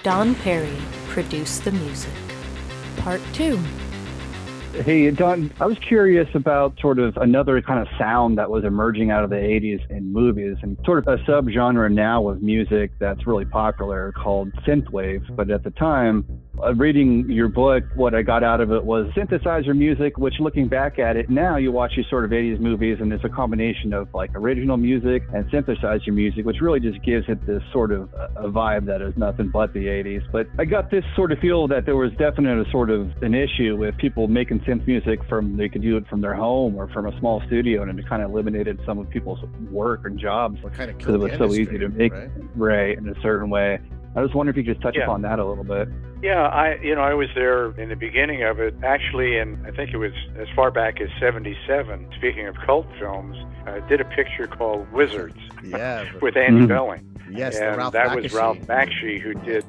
Don Perry produced the music. Part 2. Hey, Don, I was curious about sort of another kind of sound that was emerging out of the 80s in movies, and sort of a subgenre now of music that's really popular called synthwave. But at the time, reading your book, what I got out of it was synthesizer music, which looking back at it now, you watch these sort of 80s movies and there's a combination of like original music and synthesizer music, which really just gives it this sort of a vibe that is nothing but the 80s. But I got this sort of feel that there was definitely a sort of an issue with people making synth music they could do it from their home or from a small studio, and it kind of eliminated some of people's work and jobs because it was so easy to make right in a certain way. I was wondering if you could just touch upon that a little bit. Yeah, I was there in the beginning of it, actually, and I think it was as far back as 77. Speaking of cult films, I did a picture called Wizards with Andy Belling. Yes, and that was Ralph Bakshi, who did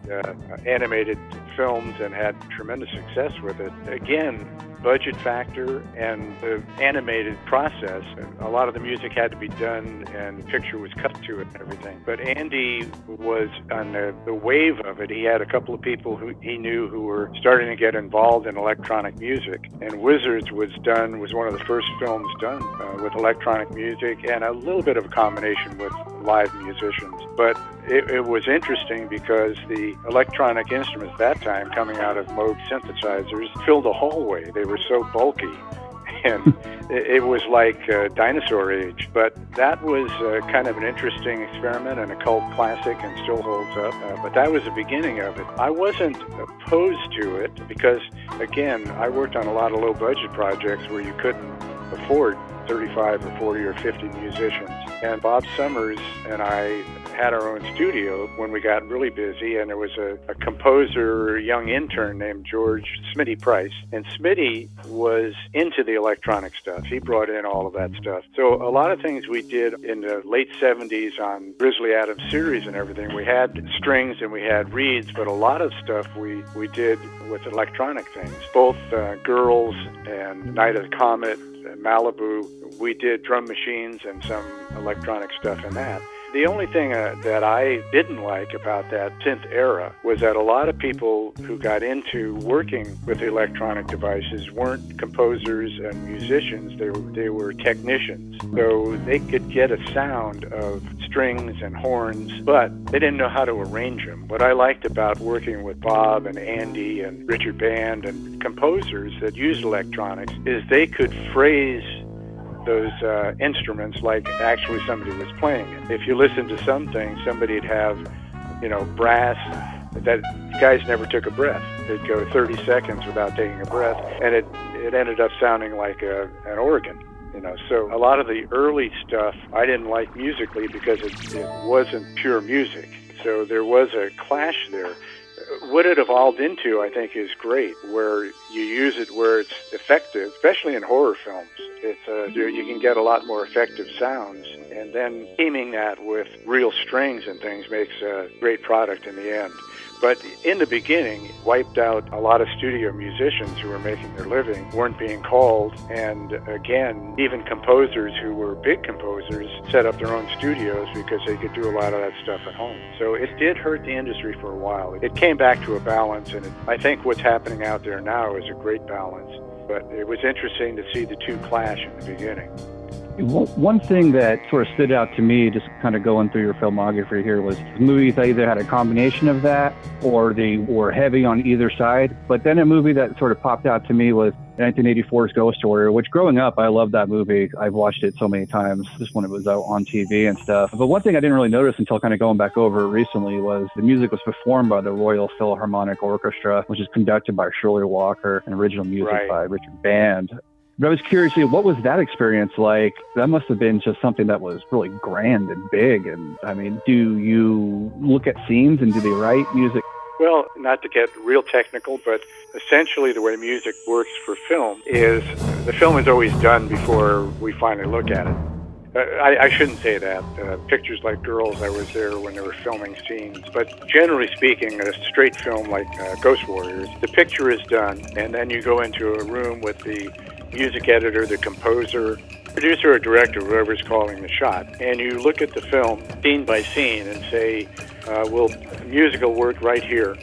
animated films and had tremendous success with it. Again, budget factor and the animated process. A lot of the music had to be done and the picture was cut to it and everything. But Andy was on the wave of it. He had a couple of people who he knew who were starting to get involved in electronic music. And Wizards was one of the first films done with electronic music and a little bit of a combination with live musicians. But it was interesting because the electronic instruments at that time coming out of Moog synthesizers filled the hallway. They were so bulky, and it was like dinosaur age. But that was kind of an interesting experiment and a cult classic and still holds up. But that was the beginning of it. I wasn't opposed to it because, again, I worked on a lot of low-budget projects where you couldn't afford 35 or 40 or 50 musicians. And Bob Summers and I had our own studio when we got really busy, and there was a composer, young intern named George Smitty Price. And Smitty was into the electronic stuff. He brought in all of that stuff. So a lot of things we did in the late 70s on Grizzly Adams series and everything, we had strings and we had reeds, but a lot of stuff we did with electronic things. Both Girls and Night of the Comet, Malibu, we did drum machines and some electronic stuff in that. The only thing that I didn't like about that synth era was that a lot of people who got into working with electronic devices weren't composers and musicians, they were technicians. So they could get a sound of strings and horns, but they didn't know how to arrange them. What I liked about working with Bob and Andy and Richard Band and composers that used electronics is they could phrase those instruments like actually somebody was playing it. If you listen to some things, somebody'd have, brass, that guys never took a breath. They'd go 30 seconds without taking a breath, and it ended up sounding like an organ. So a lot of the early stuff I didn't like musically because it wasn't pure music. So there was a clash there. What it evolved into, I think, is great, where you use it where it's effective, especially in horror films. You can get a lot more effective sounds, and then teaming that with real strings and things makes a great product in the end. But in the beginning, wiped out a lot of studio musicians who were making their living, weren't being called, and again, even composers who were big composers set up their own studios because they could do a lot of that stuff at home. So it did hurt the industry for a while. It came back to a balance, and I think what's happening out there now is a great balance. But it was interesting to see the two clash in the beginning. One thing that sort of stood out to me, just kind of going through your filmography here, was movies that either had a combination of that or they were heavy on either side. But then a movie that sort of popped out to me was 1984's Ghost Warrior, which growing up, I loved that movie. I've watched it so many times just when it was out on TV and stuff. But one thing I didn't really notice until kind of going back over it recently was the music was performed by the Royal Philharmonic Orchestra, which is conducted by Shirley Walker, and original music by Richard Band. But I was curious, what was that experience like? That must have been just something that was really grand and big. And I mean, do you look at scenes and do they write music? Well, not to get real technical, but essentially the way music works for film is the film is always done before we finally look at it. I shouldn't say that. Pictures like Girls, I was there when they were filming scenes. But generally speaking, a straight film like Ghost Warriors, the picture is done, and then you go into a room with the music editor, the composer, producer or director, whoever's calling the shot, and you look at the film scene by scene and say, music will work right here.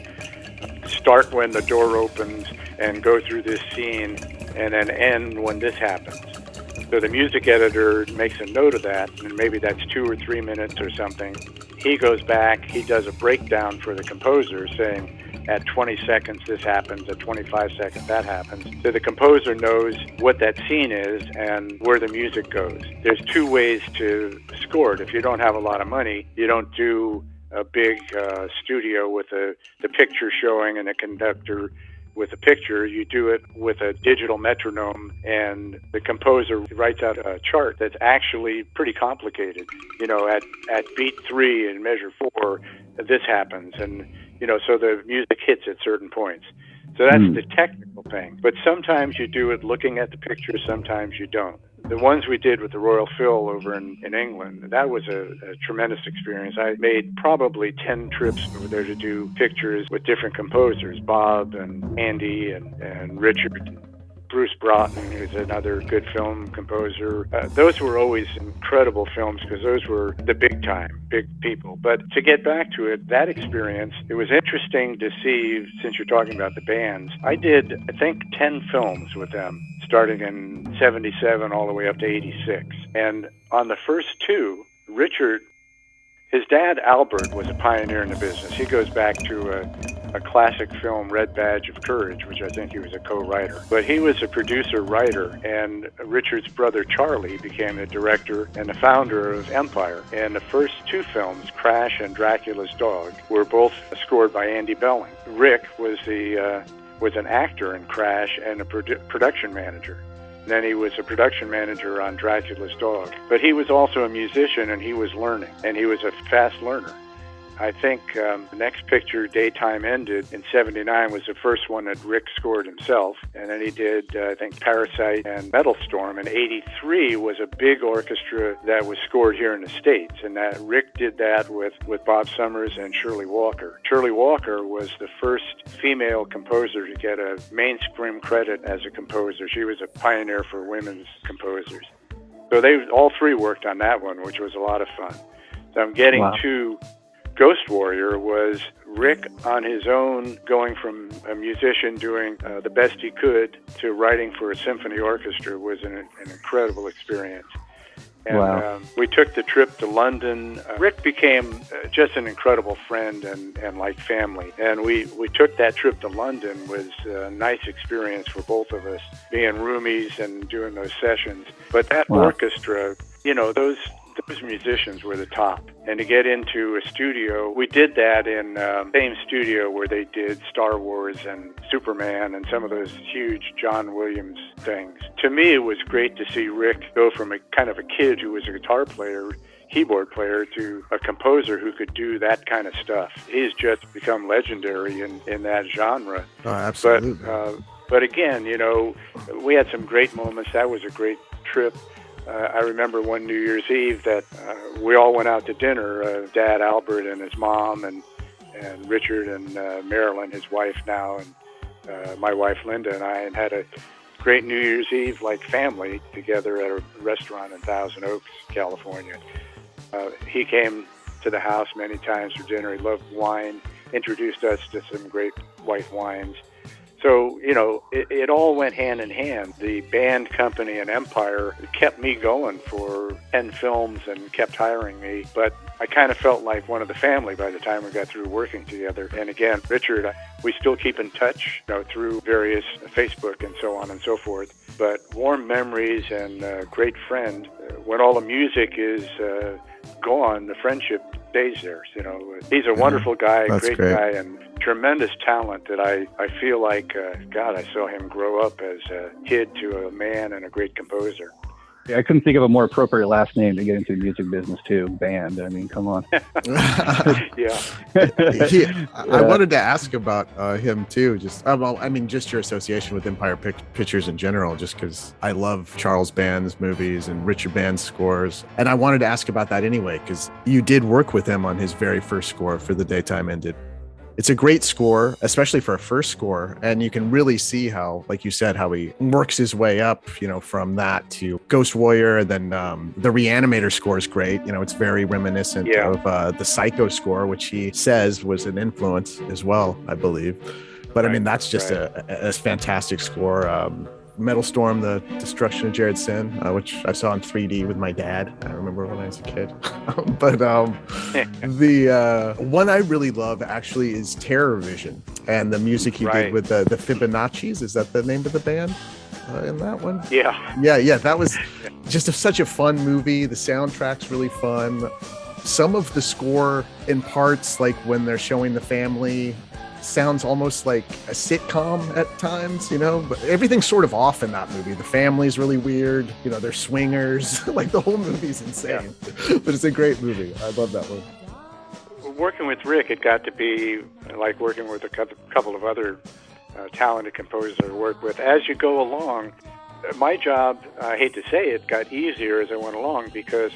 Start when the door opens and go through this scene, and then end when this happens. So the music editor makes a note of that, and maybe that's 2 or 3 minutes or something. He goes back, he does a breakdown for the composer saying, at 20 seconds this happens, at 25 seconds that happens. So the composer knows what that scene is and where the music goes. There's 2 ways to score it. If you don't have a lot of money, you don't do a big studio with the picture showing and a conductor with a picture. You do it with a digital metronome, and the composer writes out a chart that's actually pretty complicated. You know, at beat 3 and measure 4, this happens, and so the music hits at certain points. So that's the technical thing. But sometimes you do it looking at the picture, sometimes you don't. The ones we did with the Royal Phil over in England, that was a tremendous experience. I made probably 10 trips over there to do pictures with different composers, Bob and Andy and Richard. Bruce Broughton, who's another good film composer. Those were always incredible films because those were the big time, big people. But to get back to it, that experience, it was interesting to see, since you're talking about the bands, I did, I think, 10 films with them, starting in 77 all the way up to 86. And on the first 2, Richard, his dad, Albert, was a pioneer in the business. He goes back to a classic film, Red Badge of Courage, which I think he was a co-writer. But he was a producer-writer, and Richard's brother, Charlie, became the director and the founder of Empire. And the first 2 films, Crash and Dracula's Dog, were both scored by Andy Belling. Rick was an actor in Crash and a production manager. And then he was a production manager on Dracula's Dog. But he was also a musician, and he was learning, and he was a fast learner. I think the next picture, Daytime Ended, in 79 was the first one that Rick scored himself. And then he did, I think, Parasite and Metal Storm. And 83 was a big orchestra that was scored here in the States. And that Rick did that with Bob Summers and Shirley Walker. Shirley Walker was the first female composer to get a mainstream credit as a composer. She was a pioneer for women's composers. So they all 3 worked on that one, which was a lot of fun. So I'm getting to Ghost Warrior was Rick on his own, going from a musician doing the best he could to writing for a symphony orchestra was an incredible experience. And we took the trip to London. Rick became just an incredible friend and like family. And we took that trip to London. Was a nice experience for both of us, being roomies and doing those sessions. But that orchestra, those musicians were the top. And to get into a studio, we did that in the same studio where they did Star Wars and Superman and some of those huge John Williams things. To me, it was great to see Rick go from a kind of a kid who was a guitar player, keyboard player, to a composer who could do that kind of stuff. He's just become legendary in that genre. Oh, absolutely. But again, we had some great moments. That was a great trip. I remember one New Year's Eve that we all went out to dinner, Dad Albert and his mom and Richard and Marilyn, his wife now, and my wife Linda and I, and had a great New Year's Eve like family together at a restaurant in Thousand Oaks, California. He came to the house many times for dinner. He loved wine, introduced us to some great white wines. So, it all went hand in hand. The band company and Empire kept me going for 10 films and kept hiring me. But I kind of felt like one of the family by the time we got through working together. And again, Richard, we still keep in touch, through various Facebook and so on and so forth. But warm memories and a great friend. When all the music is gone, the friendship stays there. He's a wonderful guy, great guy, and tremendous talent that I feel like, God, I saw him grow up as a kid to a man and a great composer. Yeah, I couldn't think of a more appropriate last name to get into the music business too. Band. I mean, come on. Yeah. I wanted to ask about him too. Just your association with Empire Pictures in general, just because I love Charles Band's movies and Richard Band's scores. And I wanted to ask about that anyway, because you did work with him on his very first score for The Daytime Ended. It's a great score, especially for a first score. And you can really see how, like you said, how he works his way up, from that to Ghost Warrior. And then the Re-Animator score is great. It's very reminiscent of the Psycho score, which he says was an influence as well, I believe. But I mean, that's just a fantastic score. Metal Storm, The Destruction of Jared Sin, which I saw in 3D with my dad. I remember when I was a kid. But the one I really love actually is Terror Vision, and the music he did with the Fibonacci's. Is that the name of the band in that one? Yeah. That was just such a fun movie. The soundtrack's really fun. Some of the score in parts, like when they're showing the family, sounds almost like a sitcom at times, but everything's sort of off in that movie. The family's really weird, they're swingers. Like the whole movie's insane, but it's a great movie. I love that one. Working with Rick, it got to be like working with a couple of other talented composers I worked with. As you go along, my job, I hate to say it, got easier as I went along because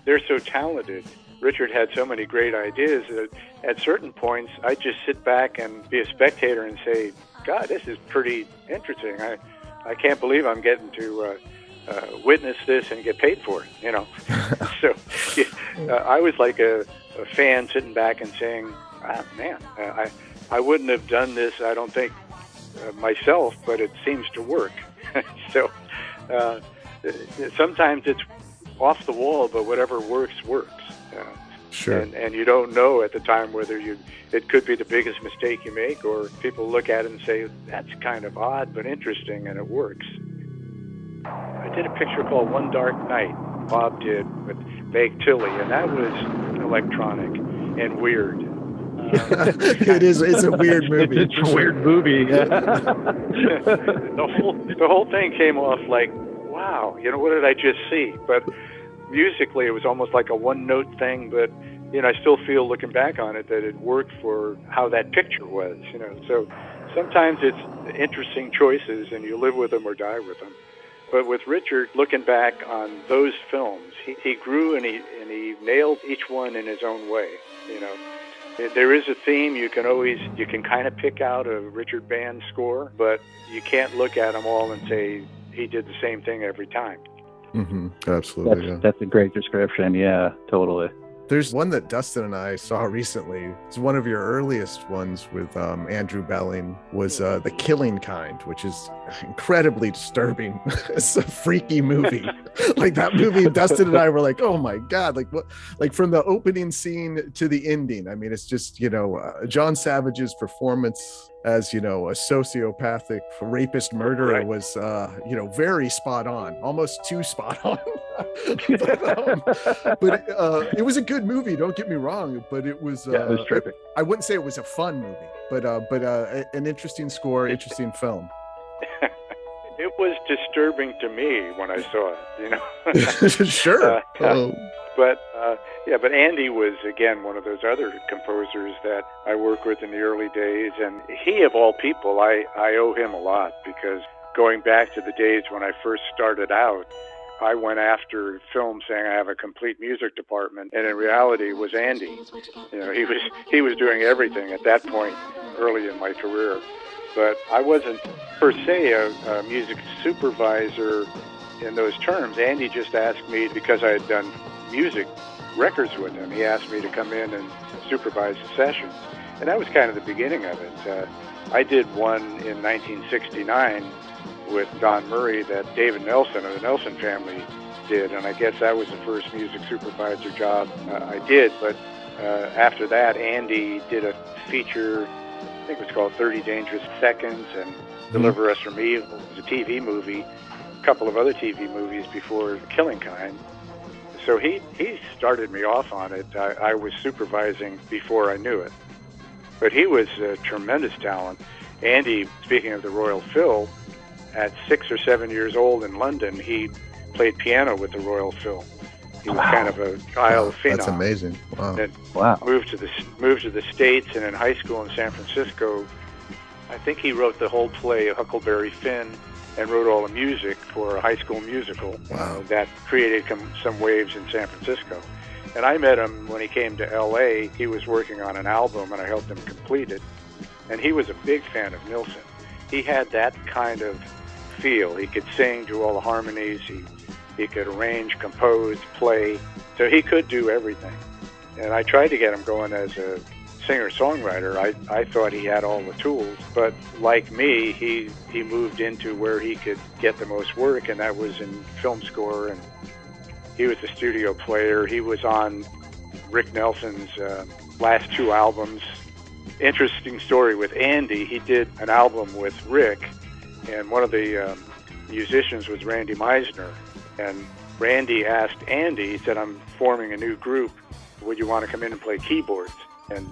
they're so talented. Richard had so many great ideas that at certain points I'd just sit back and be a spectator and say, God, this is pretty interesting. I can't believe I'm getting to witness this and get paid for it, So I was like a fan sitting back and saying, man, I wouldn't have done this, I don't think, myself, but it seems to work. So sometimes it's off the wall, but whatever works. Sure. And you don't know at the time whether it could be the biggest mistake you make, or people look at it and say, that's kind of odd but interesting, and it works. I did a picture called One Dark Night, Bob did, with Meg Tilly, and that was electronic and weird. It's a weird movie. It's a weird movie. The whole thing came off like, wow, what did I just see? But musically, it was almost like a one-note thing, but I still feel, looking back on it, that it worked for how that picture was. So sometimes it's interesting choices, and you live with them or die with them. But with Richard, looking back on those films, he grew and he nailed each one in his own way. There is a theme you can kind of pick out a Richard Band score, but you can't look at them all and say he did the same thing every time. Mm-hmm. Absolutely. That's a great description. Yeah, totally. There's one that Dustin and I saw recently. It's one of your earliest ones with Andrew Belling, was The Killing Kind, which is incredibly disturbing. It's a freaky movie. Like that movie, Dustin and I were like, oh my God, like what? Like from the opening scene to the ending. I mean, it's just, John Savage's performance as, a sociopathic rapist murderer was, very spot on, almost too spot on. but it was a good movie, don't get me wrong, but it was it was terrific. I wouldn't say it was a fun movie, but an interesting score, interesting film. It was disturbing to me when I saw it, Sure. But Andy was, again, one of those other composers that I worked with in the early days, and he, of all people, I owe him a lot, because going back to the days when I first started out, I went after film saying I have a complete music department, and in reality it was Andy. He was doing everything at that point early in my career. But I wasn't per se a music supervisor in those terms. Andy just asked me, because I had done music records with him, he asked me to come in and supervise the sessions. And that was kind of the beginning of it. I did one in 1969 with Don Murray that David Nilsson of the Nilsson family did, and I guess that was the first music supervisor job I did. But after that, Andy did a feature, I think it was called 30 Dangerous Seconds, and Deliver Us from Evil. It was a TV movie, a couple of other TV movies before Killing Kind. So he started me off on it. I was supervising before I knew it. But he was a tremendous talent. Andy, speaking of the Royal Phil, at 6 or 7 years old in London, he played piano with the Royal Phil. He was kind of a child phenom. That's amazing. Wow. And moved to the States, and in high school in San Francisco, I think he wrote the whole play Huckleberry Finn and wrote all the music for a high school musical that created some waves in San Francisco. And I met him when he came to L.A. He was working on an album, and I helped him complete it. And he was a big fan of Nilsson. He had that kind of feel. He could sing, do all the harmonies. He could arrange, compose, play. So he could do everything. And I tried to get him going as a singer-songwriter. I thought he had all the tools. But like me, he moved into where he could get the most work, and that was in film score. And he was a studio player. He was on Rick Nelson's last 2 albums. Interesting story with Andy. He did an album with Rick, and one of the musicians was Randy Meisner. And Randy asked Andy, he said, "I'm forming a new group. Would you want to come in and play keyboards?" And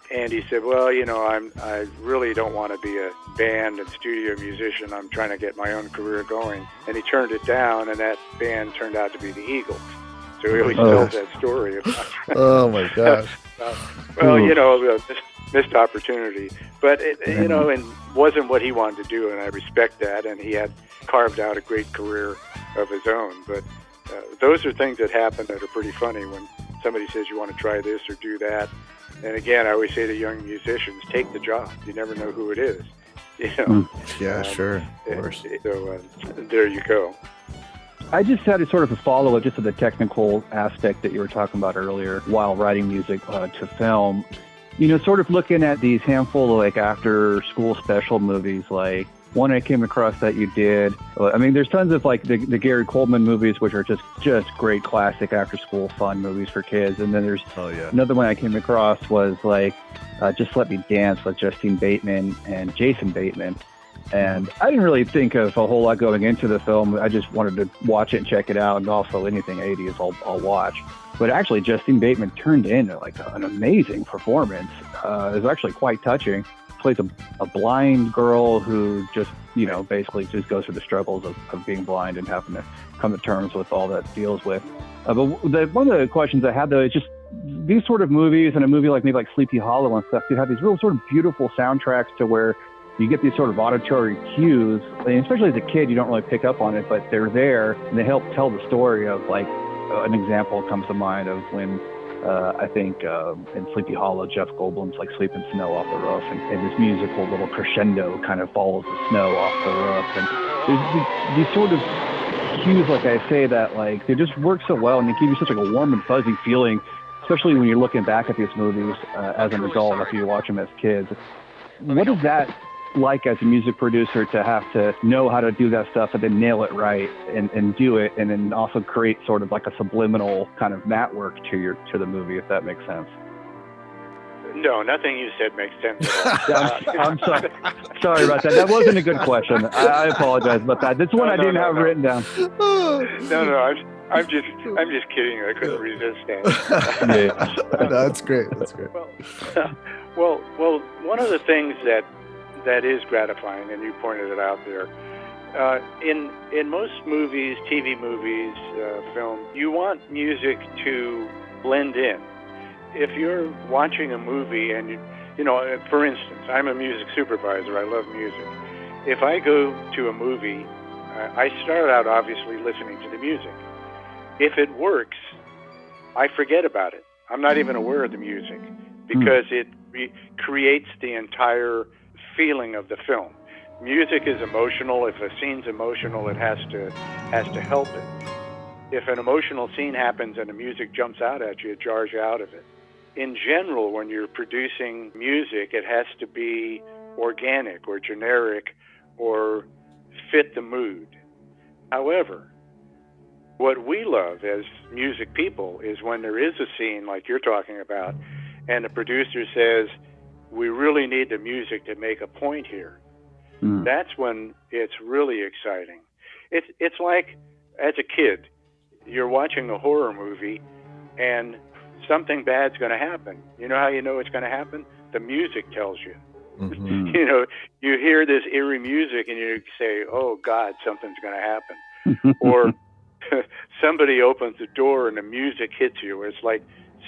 Andy said, "Well, I really don't want to be a band and studio musician. I'm trying to get my own career going." And he turned it down, and that band turned out to be the Eagles. So he always tells that story about Oh my gosh. Well, missed opportunity. But and wasn't what he wanted to do, and I respect that. And he had carved out a great career of his own. But those are things that happen that are pretty funny when somebody says you want to try this or do that. And again, I always say to young musicians, take the job. You never know who it is. Yeah, sure, of course. So there you go. I just had a sort of a follow-up just to the technical aspect that you were talking about earlier while writing music to film. Sort of looking at these handful of after-school special movies, like one I came across that you did. I mean, there's tons of the Gary Coleman movies, which are just great classic after-school fun movies for kids. And then there's another one I came across was Just Let Me Dance with Justine Bateman and Jason Bateman. And I didn't really think of a whole lot going into the film. I just wanted to watch it and check it out. And also anything 80s I'll watch. But actually, Justine Bateman turned in an amazing performance. It was actually quite touching. Plays a blind girl who just, basically just goes through the struggles of being blind and having to come to terms with all that deals with. But one of the questions I had, though, is just these sort of movies, and a movie like maybe like Sleepy Hollow and stuff, you have these real sort of beautiful soundtracks to where you get these sort of auditory cues, and especially as a kid, you don't really pick up on it, but they're there, and they help tell the story of, an example comes to mind of when I think in Sleepy Hollow, Jeff Goldblum's sweeping snow off the roof, and this musical little crescendo kind of follows the snow off the roof. And there's these sort of cues, like I say, that they just work so well, and they give you such a warm and fuzzy feeling, especially when you're looking back at these movies as an adult after you watch them as kids. What is that like as a music producer, to have to know how to do that stuff and then nail it right and do it, and then also create sort of a subliminal kind of network to the movie, if that makes sense? No, nothing you said makes sense at all. I'm sorry. Sorry about that. That wasn't a good question. I apologize about that. This one I didn't have written down. No, I'm just kidding. I couldn't resist that. No, that's great. That's great. Well, one of the things that is gratifying, and you pointed it out there, in most movies, TV movies, film, you want music to blend in. If you're watching a movie and for instance, I'm a music supervisor. I love music. If I go to a movie, I start out obviously listening to the music. If it works, I forget about it. I'm not even aware of the music because it creates the entire feeling of the film. Music is emotional. If a scene's emotional, it has to help it. If an emotional scene happens and the music jumps out at you, it jars you out of it. In general, when you're producing music, it has to be organic or generic or fit the mood. However, what we love as music people is when there is a scene like you're talking about and the producer says, we really need the music to make a point here. That's when it's really exciting. It's like, as a kid, you're watching a horror movie and something bad's going to happen. You know how you know it's going to happen? The music tells you. Mm-hmm. You hear this eerie music and you say, oh, God, something's going to happen. Or somebody opens the door and the music hits you. It's like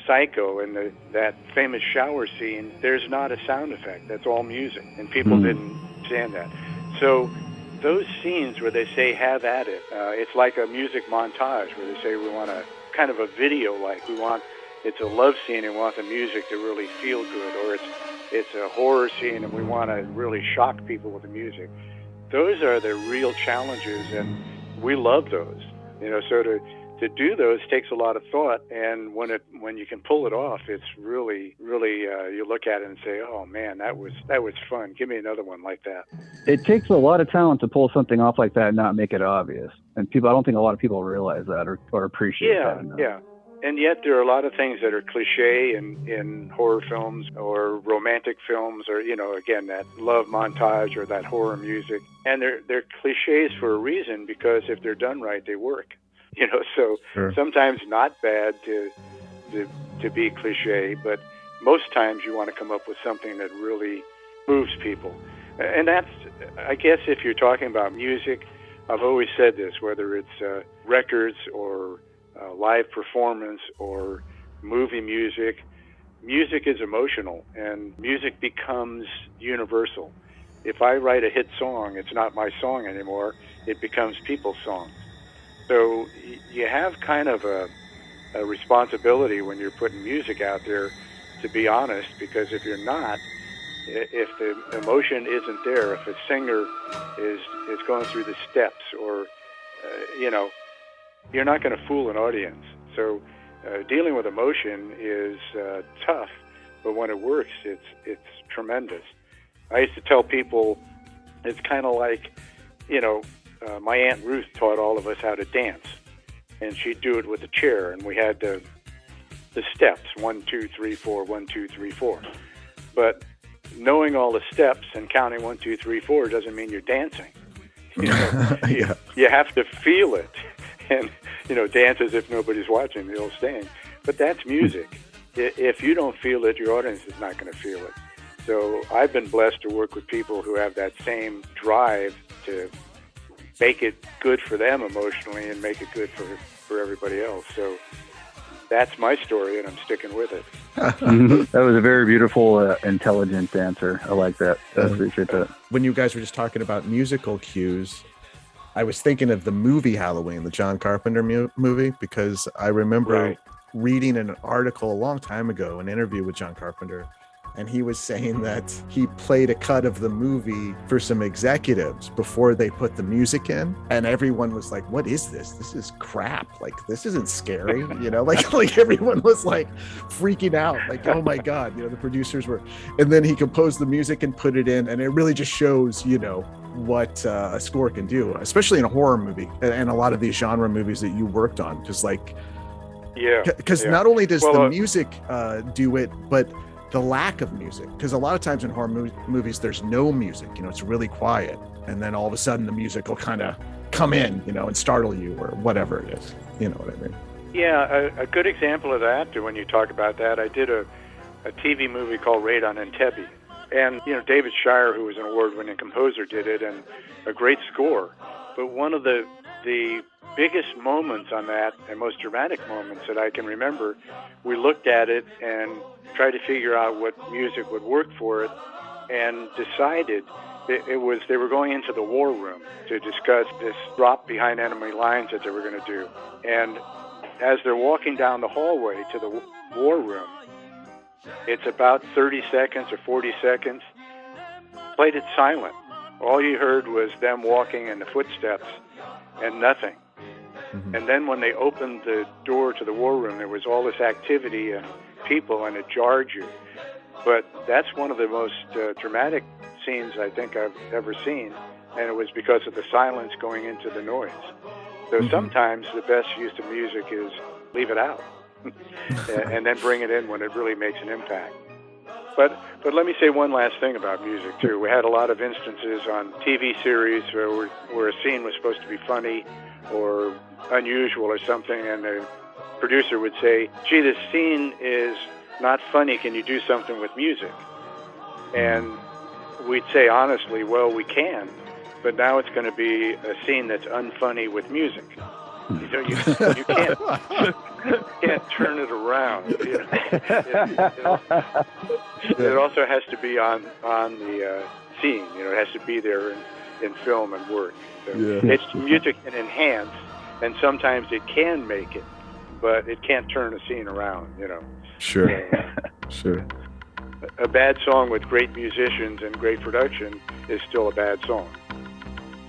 Psycho in that famous shower scene. There's not a sound effect. That's all music. And people didn't understand that. So those scenes where they say, have at it, it's like a music montage where they say, we want to kind of a video-like. It's a love scene and we want the music to really feel good, or it's a horror scene and we want to really shock people with the music. Those are the real challenges, and we love those. So to do those takes a lot of thought, and when you can pull it off, it's really you look at it and say, oh man, that was fun. Give me another one like that. It takes a lot of talent to pull something off like that and not make it obvious. And I don't think a lot of people realize that or appreciate that. Yeah. And yet there are a lot of things that are cliche in horror films or romantic films, or again, that love montage or that horror music. And they're cliches for a reason, because if they're done right, they work. So sure. Sometimes not bad to be cliche, but most times you want to come up with something that really moves people. And that's, I guess, if you're talking about music, I've always said this, whether it's records or live performance or movie music is emotional, and music becomes universal. If I write a hit song, it's not my song anymore, it becomes people's songs. So you have kind of a responsibility when you're putting music out there to be honest, because if you're not, if the emotion isn't there, if a singer is going through the steps, or you're not going to fool an audience. So dealing with emotion is tough, but when it works, it's tremendous. I used to tell people it's kind of like, my Aunt Ruth taught all of us how to dance, and she'd do it with a chair, and we had the steps, 1, 2, 3, 4, 1, 2, 3, 4. But knowing all the steps and counting 1, 2, 3, 4 doesn't mean you're dancing. Yeah. You have to feel it, and dance as if nobody's watching, the old saying. But that's music. If you don't feel it, your audience is not going to feel it. So I've been blessed to work with people who have that same drive to make it good for them emotionally and make it good for everybody else. So that's my story, and I'm sticking with it. That was a very beautiful, intelligent answer. I like that. I appreciate that. When you guys were just talking about musical cues, I was thinking of the movie Halloween, the John Carpenter movie, because I remember reading an article a long time ago, an interview with John Carpenter, and he was saying that he played a cut of the movie for some executives before they put the music in, and everyone was like, what is this? This is crap. Like, this isn't scary, like everyone was like freaking out, like, oh my God, the producers were, and then he composed the music and put it in, and it really just shows, what a score can do, especially in a horror movie and a lot of these genre movies that you worked on, because not only does the music do it, but the lack of music, because a lot of times in horror movies there's no music, it's really quiet, and then all of a sudden the music will kind of come in, and startle you or whatever it is. You know what I mean? Yeah, a good example of that, when you talk about that, I did a TV movie called Raid on Entebbe, and David Shire, who was an award-winning composer, did it, and a great score. But one of the biggest moments on that, and most dramatic moments that I can remember, we looked at it and tried to figure out what music would work for it, and decided they were going into the war room to discuss this drop behind enemy lines that they were going to do. And as they're walking down the hallway to the war room, it's about 30 seconds or 40 seconds, played it silent. All you heard was them walking and the footsteps and nothing. Mm-hmm. And then when they opened the door to the war room, there was all this activity and people, and it jarred you. But that's one of the most dramatic scenes I think I've ever seen, and it was because of the silence going into the noise. So sometimes the best use of music is leave it out and then bring it in when it really makes an impact. But let me say one last thing about music, too. We had a lot of instances on TV series where a scene was supposed to be funny or unusual or something, and the producer would say, gee, this scene is not funny. Can you do something with music? And we'd say honestly, well, we can, but now it's going to be a scene that's unfunny with music. You can't turn it around. It also has to be on the scene. It has to be there in film and work. So Music can enhance, and sometimes it can make it but it can't turn a scene around, you know. Sure. So, Sure. a bad song with great musicians and great production is still a bad song.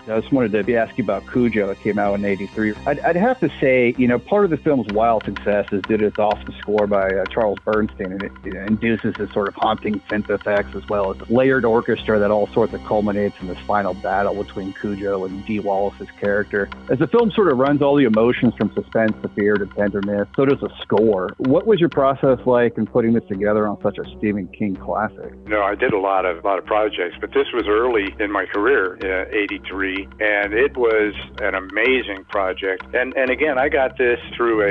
I just wanted to ask you about Cujo. It came out in '83. I'd have to say, you know, part of the film's wild success is due to its awesome score by Charles Bernstein, and it induces this sort of haunting synth effects as well as a layered orchestra that all sorts of culminates in this final battle between Cujo and Dee Wallace's character. As the film sort of runs all the emotions from suspense to fear to tenderness, so does the score. What was your process like in putting this together on such a Stephen King classic? No, I did a lot of projects, but this was early in my career, '83. And it was an amazing project. And again, I got this through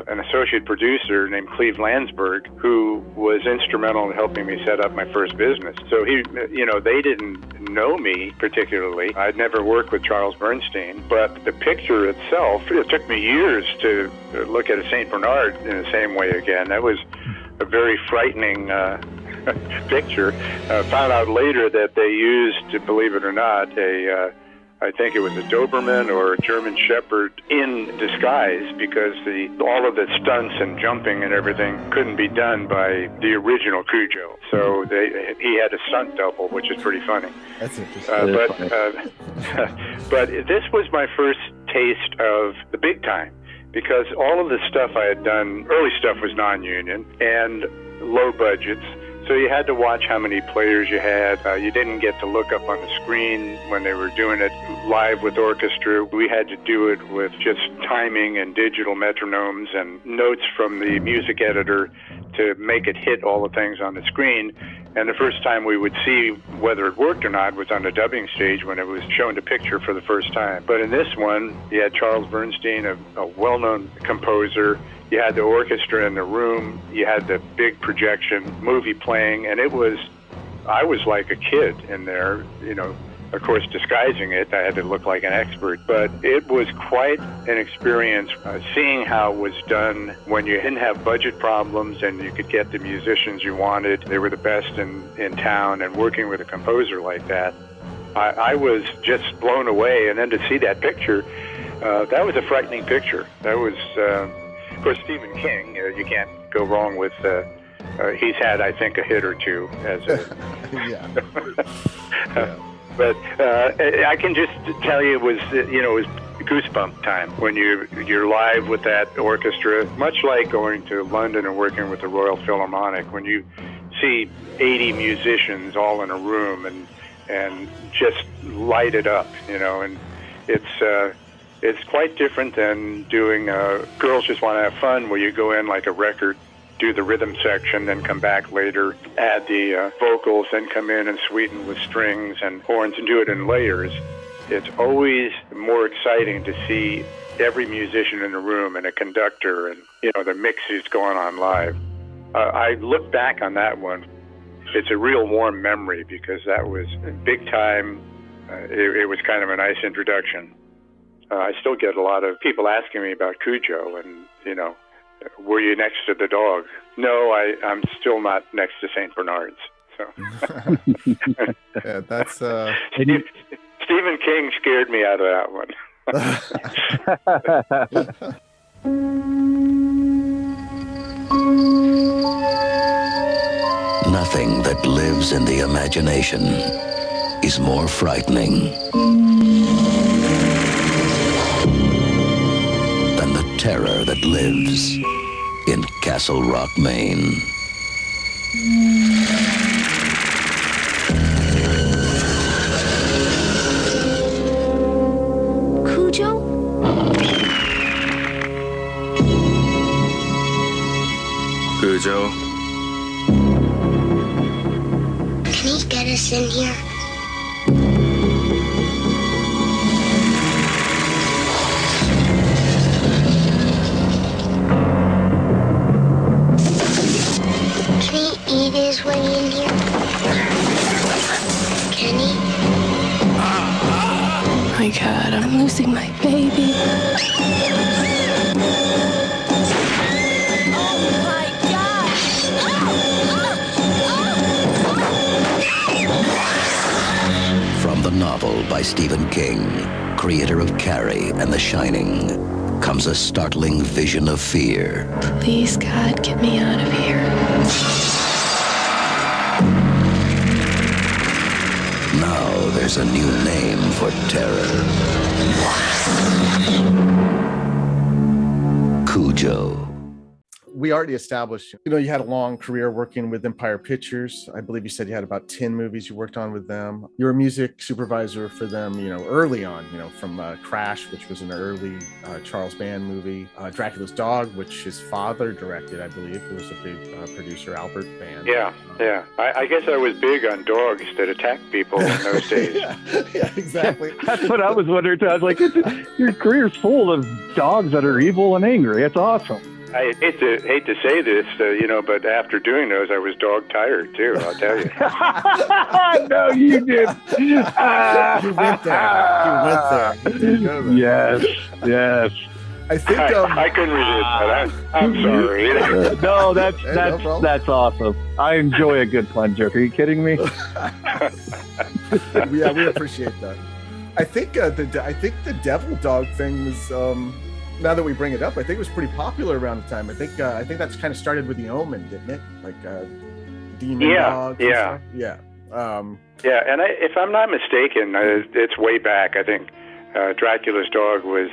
an associate producer named Cleve Landsberg, who was instrumental in helping me set up my first business. So they didn't know me particularly. I'd never worked with Charles Bernstein, but the picture itself, it took me years to look at a St. Bernard in the same way again. That was a very frightening picture. Found out later that they used, believe it or not, I think it was a Doberman or a German Shepherd in disguise, because all of the stunts and jumping and everything couldn't be done by the original Cujo. So he had a stunt double, which is pretty funny. That's interesting. But this was my first taste of the big time, because all of the stuff I had done, early stuff was non-union and low budgets. So you had to watch how many players you had. You didn't get to look up on the screen when they were doing it live with orchestra. We had to do it with just timing and digital metronomes and notes from the music editor to make it hit all the things on the screen. And the first time we would see whether it worked or not was on the dubbing stage when it was shown to picture for the first time. But in this one, you had Charles Bernstein, a well-known composer. You had the orchestra in the room, you had the big projection movie playing, and I was like a kid in there, you know, of course disguising it. I had to look like an expert, but it was quite an experience seeing how it was done when you didn't have budget problems and you could get the musicians you wanted. They were the best in town, and working with a composer like that, I was just blown away. And then to see that picture, that was a frightening picture. That was... Of course, Stephen King, you can't go wrong with, he's had, I think, a hit or two as a... Yeah. But I can just tell you it was goosebump time when you're live with that orchestra, much like going to London and working with the Royal Philharmonic, when you see 80 musicians all in a room and just light it up, you know, and it's quite different than doing Girls Just Want to Have Fun, where you go in like a record, do the rhythm section, then come back later, add the vocals, then come in and sweeten with strings and horns and do it in layers. It's always more exciting to see every musician in the room and a conductor and, you know, the mixes going on live. I look back on that one. It's a real warm memory, because that was big time. It was kind of a nice introduction. I still get a lot of people asking me about Cujo and, you know, were you next to the dog? No, I'm still not next to St. Bernard's. So. Yeah, that's... Stephen King scared me out of that one. Nothing that lives in the imagination is more frightening than the terror that lives in Castle Rock, Maine. Cujo? Cujo? Can he get us in here? Eat his way in here? Can he? Oh my God, I'm losing my baby. Oh my God! From the novel by Stephen King, creator of Carrie and The Shining, comes a startling vision of fear. Please, God, get me out of here. Now there's a new name for terror. Cujo. We already established, you had a long career working with Empire Pictures. I believe you said you had about 10 movies you worked on with them. You were a music supervisor for them, early on, from Crash, which was an early Charles Band movie, Dracula's Dog, which his father directed, I believe, who was a big producer, Albert Band. Yeah. I guess I was big on dogs that attack people in those days. Yeah, exactly. That's what I was wondering too. I was like, your career's full of dogs that are evil and angry. It's awesome. I hate to say this, but after doing those, I was dog tired too. I'll tell you. No, you did. You went there. You did go there. Yes. I think I couldn't resist that. I'm sorry. No, that's awesome. I enjoy a good pun joke. Are you kidding me? Yeah, we appreciate that. I think the devil dog thing was. Now that we bring it up, I think it was pretty popular around the time. I think that's kind of started with The Omen, didn't it? Like demon dogs. Yeah. Yeah. And if I'm not mistaken, it's way back. I think Dracula's Dog was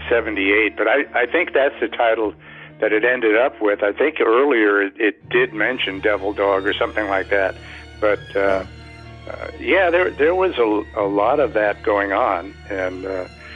78, but I think that's the title that it ended up with. I think earlier it did mention Devil Dog or something like that. But there was a lot of that going on, and.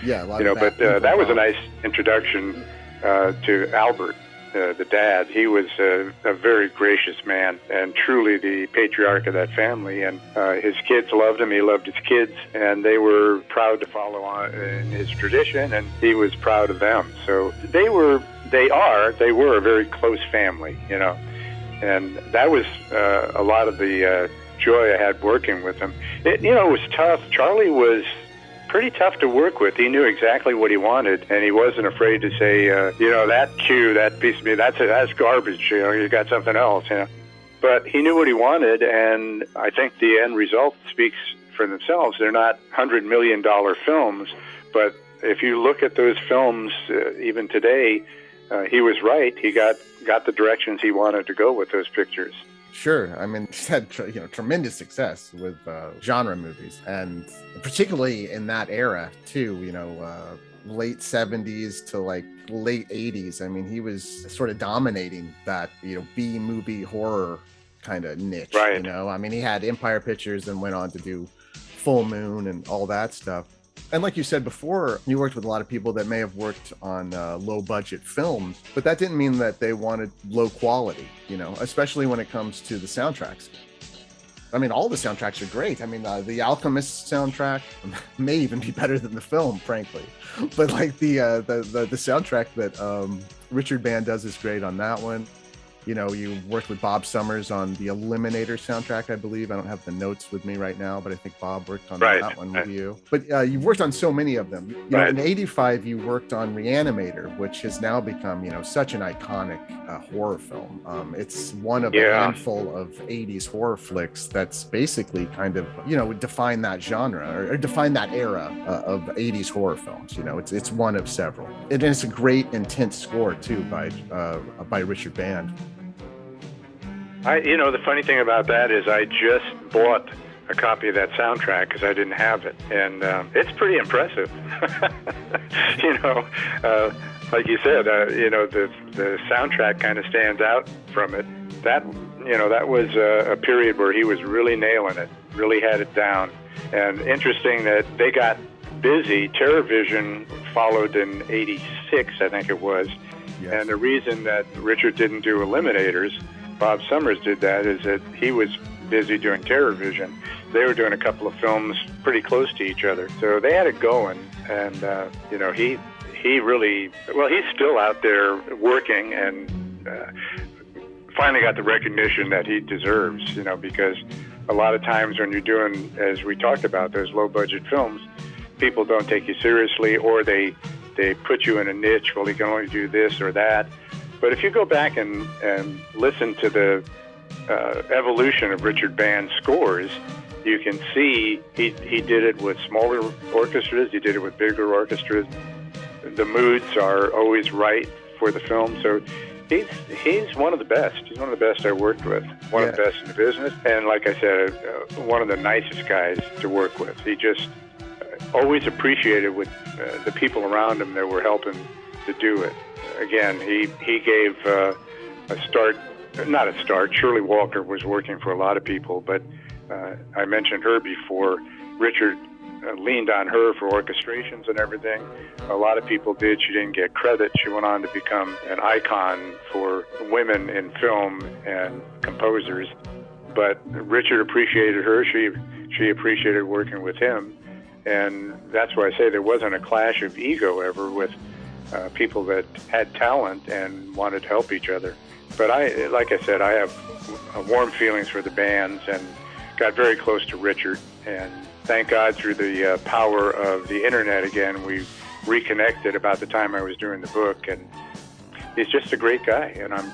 That was a nice introduction to Albert, the dad. He was a very gracious man and truly the patriarch of that family. And his kids loved him. He loved his kids, and they were proud to follow on in his tradition, and he was proud of them. So they were a very close family, and that was a lot of the joy I had working with him. It was tough. Charlie was pretty tough to work with. He knew exactly what he wanted, and he wasn't afraid to say, that cue, that piece of me, that's garbage. You got something else. But he knew what he wanted, and I think the end result speaks for themselves. They're not $100 million films, but if you look at those films, even today, he was right. He got the directions he wanted to go with those pictures. Sure. I mean, he's had tremendous success with genre movies, and particularly in that era too. Late 70s to like late 80s. I mean, he was sort of dominating that B movie horror kind of niche. Right. I mean, he had Empire Pictures and went on to do Full Moon and all that stuff. And like you said before, you worked with a lot of people that may have worked on low budget films, but that didn't mean that they wanted low quality, especially when it comes to the soundtracks. I mean, all the soundtracks are great. I mean, the Alchemist soundtrack may even be better than the film, frankly. But like the soundtrack that Richard Band does is great on that one. You worked with Bob Summers on the Eliminator soundtrack, I believe. I don't have the notes with me right now, but I think Bob worked on that one with you. But you've worked on so many of them. In '85, you worked on Re-Animator, which has now become, such an iconic horror film. It's one of a handful of '80s horror flicks that's basically kind of, define that genre or define that era of '80s horror films. It's one of several. And it's a great, intense score too by Richard Band. The funny thing about that is I just bought a copy of that soundtrack because I didn't have it, and it's pretty impressive. Like you said, the soundtrack kind of stands out from it. That was a period where he was really nailing it, really had it down. And interesting that they got busy. TerrorVision followed in '86, I think it was. Yes. And the reason that Richard didn't do Eliminators, Bob Summers did that, is that he was busy doing TerrorVision. They were doing a couple of films pretty close to each other, so they had it going. And he really, he's still out there working, and finally got the recognition that he deserves. Because a lot of times when you're doing, as we talked about, those low budget films, people don't take you seriously, or they put you in a niche. Well, he can only do this or that. But if you go back and listen to the evolution of Richard Band's scores, you can see he did it with smaller orchestras, he did it with bigger orchestras, the moods are always right for the film. So he's one of the best. He's one of the best I worked with. One of the best in the business. And like I said, one of the nicest guys to work with. He just always appreciated what the people around him that were helping to do it. Again, he gave a start, not a start. Shirley Walker was working for a lot of people, but I mentioned her before. Richard leaned on her for orchestrations and everything. A lot of people did. She didn't get credit. She went on to become an icon for women in film and composers. But Richard appreciated her. She appreciated working with him. And that's why I say there wasn't a clash of ego ever with people that had talent and wanted to help each other. But like I said, I have warm feelings for the bands and got very close to Richard. And thank God through the power of the internet again, we reconnected about the time I was doing the book. And he's just a great guy, and I'm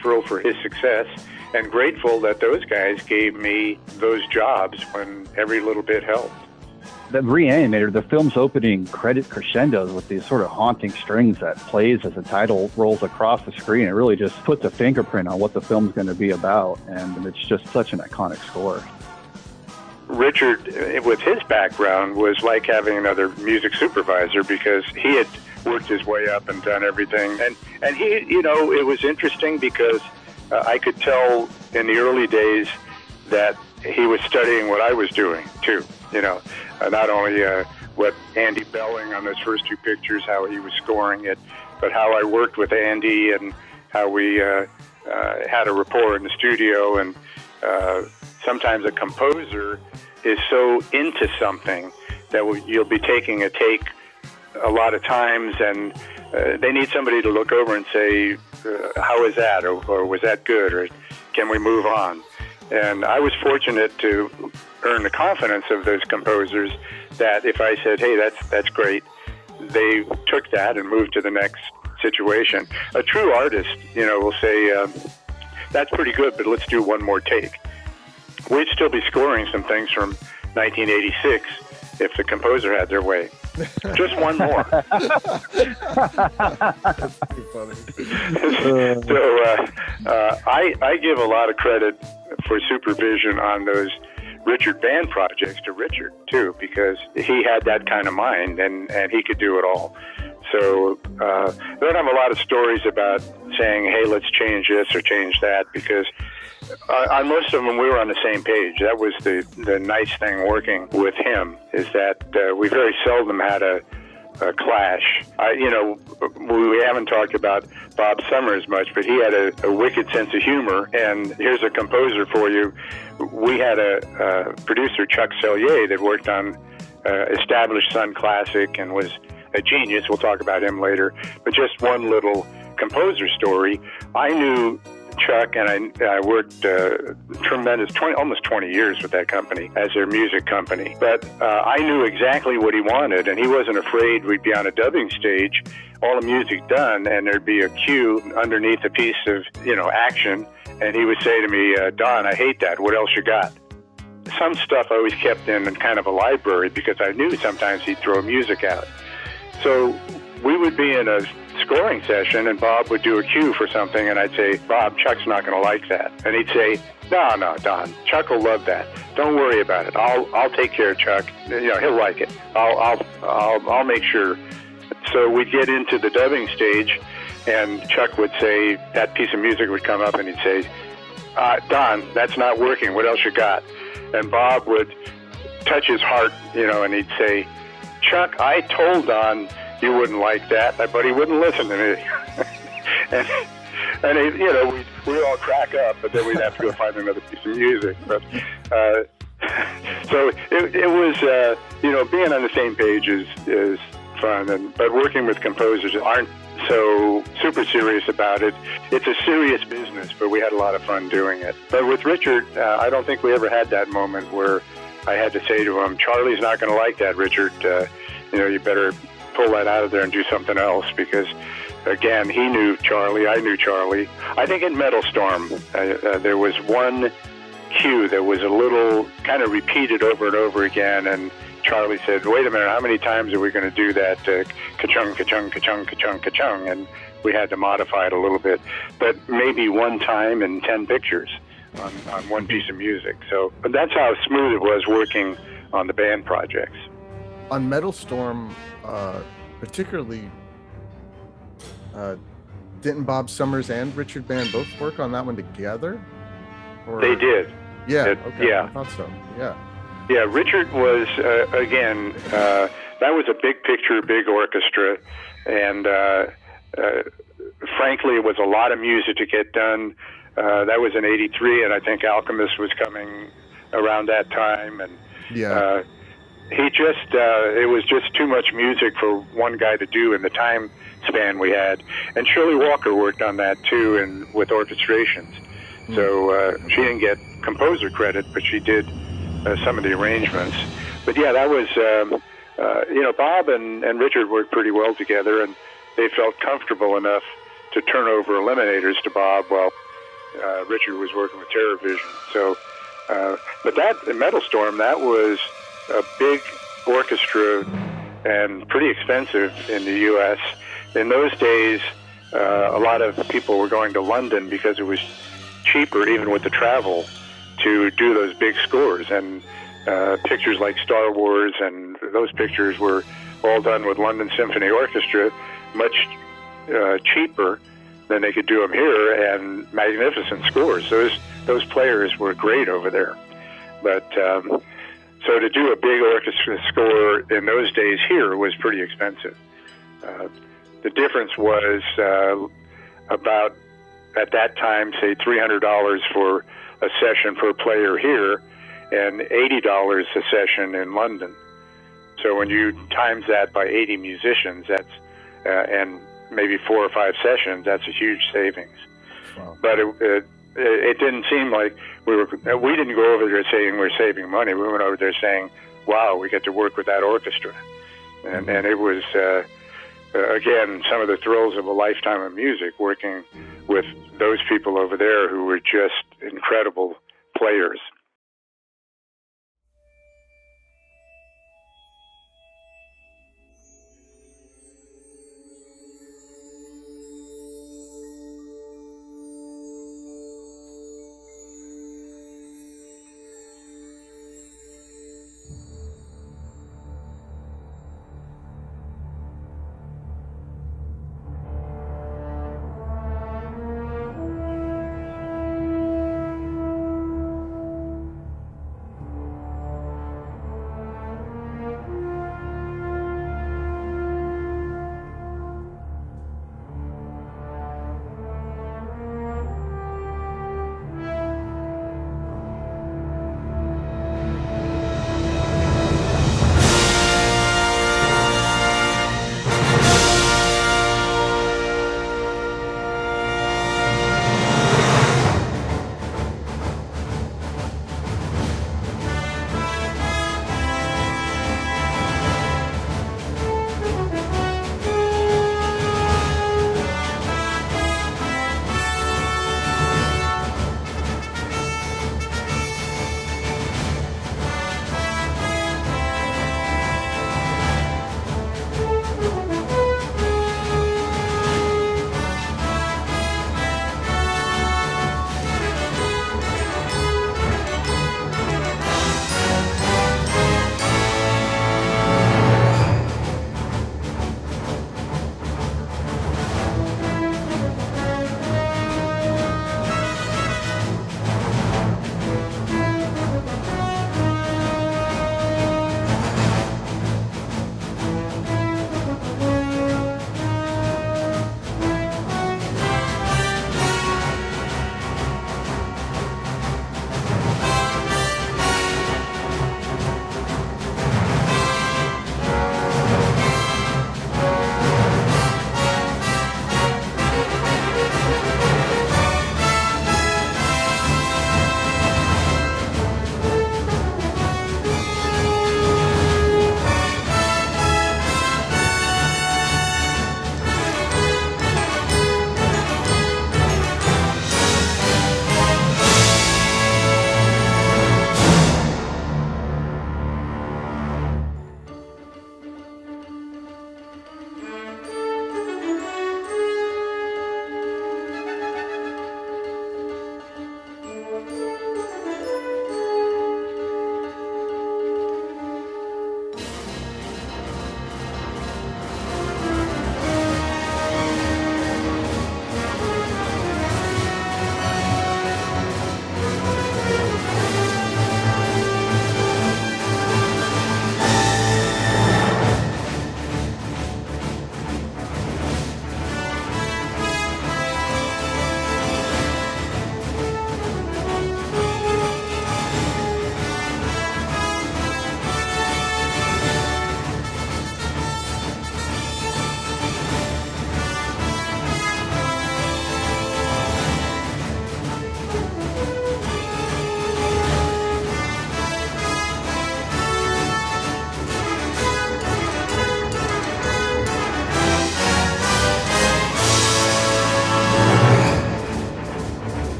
thrilled for his success and grateful that those guys gave me those jobs when every little bit helped. The Re-Animator, the film's opening credit crescendos with these sort of haunting strings that plays as the title rolls across the screen. It really just puts a fingerprint on what the film's going to be about, and it's just such an iconic score. Richard, with his background, was like having another music supervisor because he had worked his way up and done everything. And he, it was interesting because I could tell in the early days that he was studying what I was doing, too. Not only what Andy Belling on those first two pictures, how he was scoring it, but how I worked with Andy and how we had a rapport in the studio. And sometimes a composer is so into something that you'll be taking a take a lot of times, and they need somebody to look over and say, how is that? Or was that good? Or can we move on? And I was fortunate to earn the confidence of those composers that if I said, hey, that's great, they took that and moved to the next situation. A true artist, will say, that's pretty good, but let's do one more take. We'd still be scoring some things from 1986 if the composer had their way. Just one more. That's too funny. So I give a lot of credit for supervision on those Richard band projects to Richard, too, because he had that kind of mind and he could do it all. So I don't have a lot of stories about saying, hey, let's change this or change that, because on most of them, we were on the same page. That was the nice thing working with him, is that we very seldom had a clash. We haven't talked about Bob Summers much, but he had a wicked sense of humor. And here's a composer for you. We had a producer, Chuck Sellier, that worked on Established Sun Classic and was a genius. We'll talk about him later. But just one little composer story. I knew Chuck, and I worked almost 20 years with that company as their music company. But I knew exactly what he wanted, and he wasn't afraid we'd be on a dubbing stage, all the music done, and there'd be a cue underneath a piece of, action, and he would say to me, Don, I hate that. What else you got? Some stuff I always kept in kind of a library because I knew sometimes he'd throw music out. So we would be in a scoring session, and Bob would do a cue for something, and I'd say, Bob, Chuck's not going to like that. And he'd say, no, Don, Chuck will love that. Don't worry about it. I'll take care of Chuck. He'll like it. I'll make sure. So we'd get into the dubbing stage, and Chuck would say, that piece of music would come up, and he'd say, Don, that's not working. What else you got? And Bob would touch his heart, and he'd say, Chuck, I told Don you wouldn't like that, but he wouldn't listen to me. and we'd all crack up, but then we'd have to go find another piece of music. But so it was, being on the same page is fun, but working with composers aren't so super serious about it. It's a serious business, but we had a lot of fun doing it. But with Richard, I don't think we ever had that moment where I had to say to him, Charlie's not going to like that, Richard. You better pull that out of there and do something else, because again, he knew Charlie, I knew Charlie. I think in Metal Storm, there was one cue that was a little kind of repeated over and over again, and Charlie said, "Wait a minute, how many times are we going to do that ka-chung, ka-chung, ka-chung, ka-chung, ka-chung?" And we had to modify it a little bit, but maybe one time in 10 pictures on one piece of music. So, but that's how smooth it was working on the band projects. On Metal Storm, particularly, didn't Bob Summers and Richard Band both work on that one together? Or... They did. Yeah. Okay. Yeah. I thought so. Yeah. Yeah. Richard was again. That was a big picture, big orchestra, and frankly, it was a lot of music to get done. That was in '83, and I think Alchemist was coming around that time, and yeah. He just, it was just too much music for one guy to do in the time span we had. And Shirley Walker worked on that too, and with orchestrations. So she didn't get composer credit, but she did some of the arrangements. But yeah, that was, you know, Bob and Richard worked pretty well together, and they felt comfortable enough to turn over Eliminators to Bob while Richard was working with TerrorVision. So, but that, Metal Storm, that was a big orchestra and pretty expensive in the U.S. In those days, a lot of people were going to London because it was cheaper, even with the travel, to do those big scores. And pictures like Star Wars and those pictures were all done with London Symphony Orchestra, much cheaper than they could do them here, and magnificent scores. Those players were great over there. But so to do a big orchestra score in those days here was pretty expensive. The difference was about, at that time, say $300 for a session per player here, and $80 a session in London. So when you times that by 80 musicians, that's and maybe 4 or 5 sessions, that's a huge savings. Wow. But it didn't seem like we didn't go over there saying we're saving money. We went over there saying, wow, we get to work with that orchestra. And it was, again, some of the thrills of a lifetime of music, working with those people over there who were just incredible players.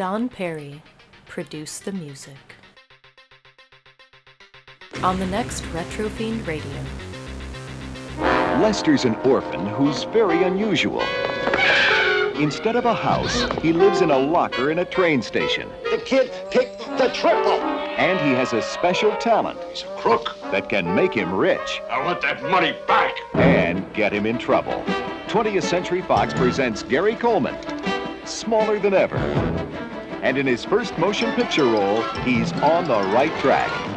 Don Perry produced the music. On the next Retro Fiend Radio. Lester's an orphan who's very unusual. Instead of a house, he lives in a locker in a train station. The kid picked the triple. And he has a special talent. He's a crook. That can make him rich. I want that money back. And get him in trouble. 20th Century Fox presents Gary Coleman, smaller than ever. And in his first motion picture role, he's on the right track.